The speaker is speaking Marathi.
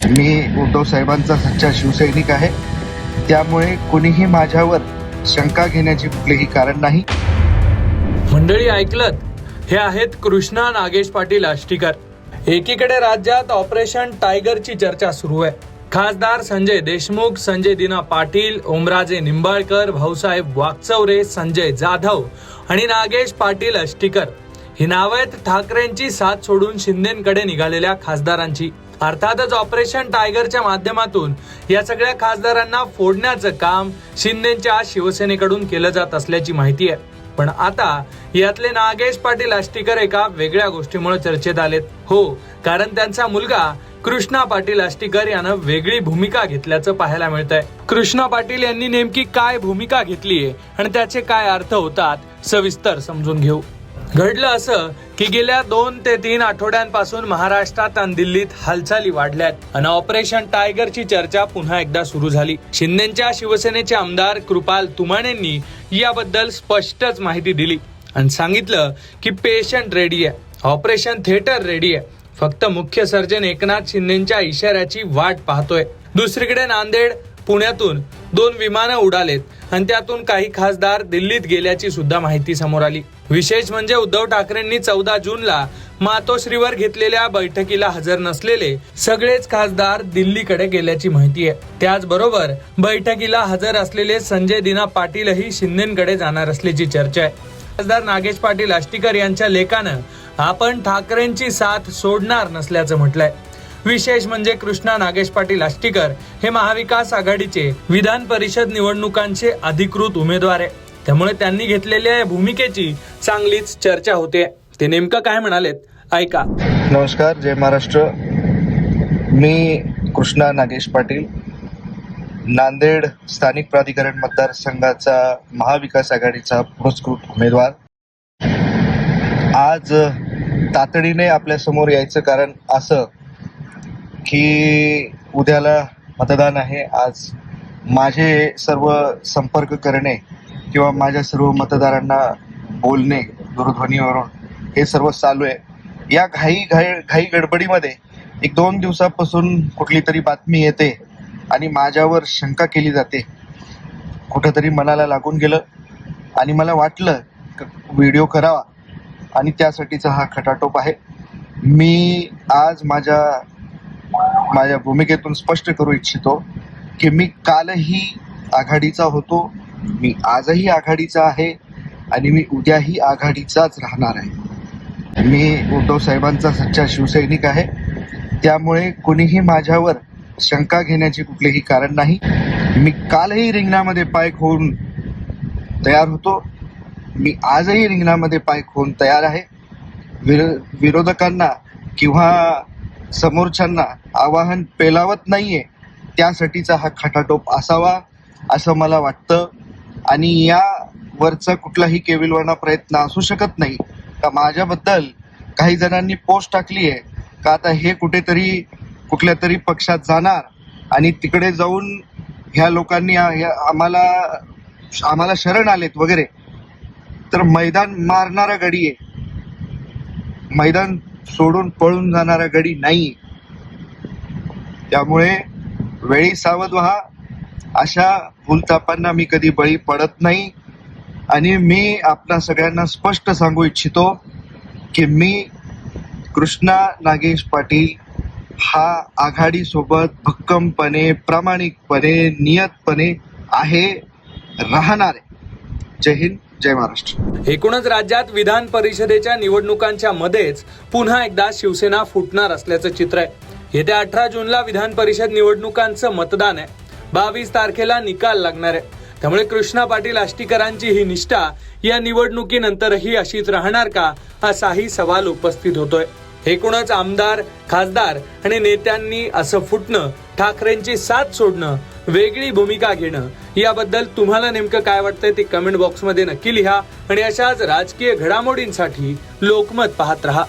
मी उद्धव साहेबांचा सच्चा शिवसैनिक आहे, त्यामुळे कोणीही माझ्यावर शंका घेण्याचे कुठलेही कारण नाही. मंडळी ऐकलत, हे आहेत कृष्णा नागेश पाटील आष्टीकर. एकीकडे राज्यात ऑपरेशन टायगरची चर्चा सुरू आहे. खासदार संजय देशमुख, संजय दिना पाटील, ओमराजे निंबाळकर, भाऊसाहेब वाकचौरे, संजय जाधव आणि नागेश पाटील आष्टीकर ही नावं आहेत ठाकरेंची साथ सोडून शिंदेकडे निघालेल्या खासदारांची. अर्थातच ऑपरेशन टायगरच्या माध्यमातून या सगळ्या खासदारांना फोडण्याचं काम शिंदेच्या शिवसेनेकडून केलं जात असल्याची माहिती आहे. पण आता यातले नागेश पाटील आष्टीकर एका वेगळ्या गोष्टीमुळे चर्चेत आलेत. हो, कारण त्यांचा मुलगा कृष्णा पाटील आष्टीकर यानं वेगळी भूमिका घेतल्याचं पाहायला मिळतंय. कृष्णा पाटील यांनी नेमकी काय भूमिका घेतलीये आणि त्याचे काय अर्थ होतात सविस्तर समजून घेऊ. घडलं असं की गेल्या 2 ते 3 आठवड्यांपासून महाराष्ट्रात आणि दिल्लीत हालचाली वाढल्यात आणि ऑपरेशन टायगरची चर्चा पुन्हा एकदा सुरू झाली. शिंदेच्या शिवसेनेचे आमदार कृपाल तुमाणेंनी याबद्दल स्पष्टच माहिती दिली आणि सांगितलं की पेशंट रेडी आहे, ऑपरेशन थिएटर रेडी आहे, फक्त मुख्य सर्जन एकनाथ शिंदेच्या इशाऱ्याची वाट पाहतोय. दुसरीकडे नांदेड पुण्यातून 2 विमानं उडालेत आणि त्यातून काही खासदार दिल्लीत गेल्याची सुद्धा माहिती समोर आली. विशेष म्हणजे उद्धव ठाकरेंनी 14 जूनला मातोश्रीवर घेतलेल्या बैठकीला हजर नसलेले सगळेच खासदार दिल्लीकडे गेल्याची माहिती आहे. त्याचबरोबर बैठकीला हजर असलेले संजय दिना पाटीलही शिंदेकडे जाणार असल्याची चर्चा आहे. खासदार नागेश पाटील आष्टीकर यांच्या लेखानं आपण ठाकरेंची साथ सोडणार नसल्याचं म्हटलंय. विशेष म्हणजे कृष्णा नागेश पाटील आष्टीकर हे महाविकास आघाडीचे विधान परिषद निवडणुकांचे अधिकृत उमेदवार आहे. त्यामुळे त्यांनी घेतलेल्या या भूमिकेची चांगलीच चर्चा होते. ते नेमकं काय म्हणालेत ऐका. नमस्कार, जय महाराष्ट्र. मी कृष्णा नागेश पाटील, नांदेड स्थानिक प्राधिकरण मतदारसंघाचा महाविकास आघाडीचा पुरस्कृत उमेदवार. आज तातडीने आपल्या समोर यायचं कारण असं की उद्याला मतदान आहे. आज माझे सर्व संपर्क करणे किंवा माझ्या सर्व मतदारांना बोलणे दूरध्वनीवरून हे सर्व चालू आहे. या घाई गडबडीमध्ये 1-2 दिवसापासून कुठली तरी बातमी येते आणि माझ्यावर शंका केली जाते. कुठंतरी मनाला लागून गेलं आणि मला वाटलं व्हिडिओ करावा आणि त्यासाठीचा हा खटाटोप आहे. मी आज माझ्या भूमिकेतून स्पष्ट करू इच्छितो की मी कालही आघाडीचा होतो, मी आजही आघाडीचा आहे आणि मी उद्याही आघाडीचाच राहणार आहे. मी उद्धव साहेबांचा सच्चा शिवसैनिक आहे, त्यामुळे कोणीही माझ्यावर शंका घेण्याचे कुठलेही कारण नाही. मी कालही रिंगणामध्ये पाय खोवून तयार होतो, मी आजही रिंगणामध्ये पाय खोवून तयार आहे. विरोधकांना किंवा समोरच्यांना आवाहन पेलावत नाहीये, त्यासाठीचा हा खटाटोप असावा असं मला वाटतं. आणि यावरचा कुठलाही केविलवाणा प्रयत्न असू शकत नाही का माझ्याबद्दल काही जणांनी पोस्ट टाकली आहे का आता हे कुठल्या तरी पक्षात जाणार आणि तिकडे जाऊन ह्या लोकांनी आम्हाला शरण आलेत वगैरे. तर मैदान मारणारा गडी आहे, मैदान सोडून पळून जाणारा गडी नाही. त्यामुळे वेळी सावध व्हा. अशा भूलथापांना मी कधी बळी पडत नाही आणि मी आपल्या सगळ्यांना स्पष्ट सांगू इच्छितो की मी कृष्णा नागेश पाटील हा आघाडीसोबत भक्कमपणे, प्रामाणिकपणे, नियतपणे आहे, राहणार आहे. जय हिंद, जय महाराष्ट्र. एकूणच राज्यात विधान परिषदेच्या निवडणुकांच्या मध्येच पुन्हा एकदा शिवसेना फुटणार असल्याचं चित्र आहे. येत्या 18 जूनला विधान परिषद निवडणुकांचं मतदान आहे. 22 तारखेला निकाल लागणार आहे. त्यामुळे कृष्णा पाटील आष्टीकरांची ही निष्ठा या निवडणुकीनंतरही अशीच राहणार का असाही सवाल उपस्थित होतोय. एकूणच आमदार, खासदार आणि नेत्यांनी असं फुटणं, ठाकरेंची साथ सोडणं, वेगळी भूमिका घेणं याबद्दल तुम्हाला नेमकं काय वाटतंय ते कमेंट बॉक्समध्ये नक्की लिहा आणि अशाच राजकीय घडामोडींसाठी लोकमत पाहत रहा.